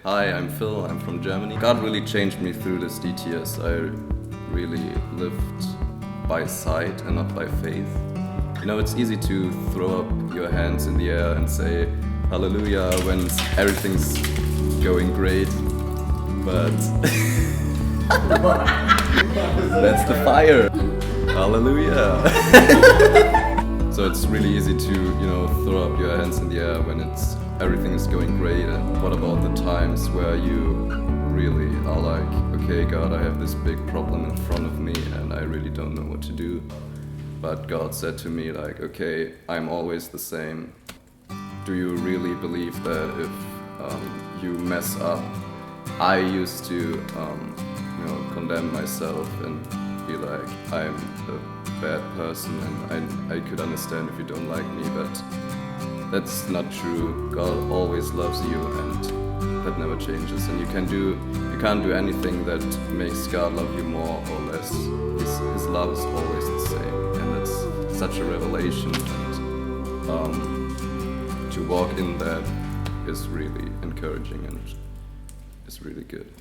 Hi, I'm Phil, I'm from Germany. God really changed me through this DTS. I really lived by sight and not by faith. You know, it's easy to throw up your hands in the air and say hallelujah when everything's going great, but that's the fire. Hallelujah. So it's really easy to, throw up your hands in the air when everything is going great. And what about the times where you really are like, okay, God, I have this big problem in front of me and I really don't know what to do. But God said to me like, okay, I'm always the same. Do you really believe that if you mess up? I used to, condemn myself and be like, I'm a bad person and I could understand if you don't like me, but that's not true. God always loves you and that never changes. And you can't do anything that makes God love you more or less. His love is always the same, and that's such a revelation. And to walk in that is really encouraging and is really good.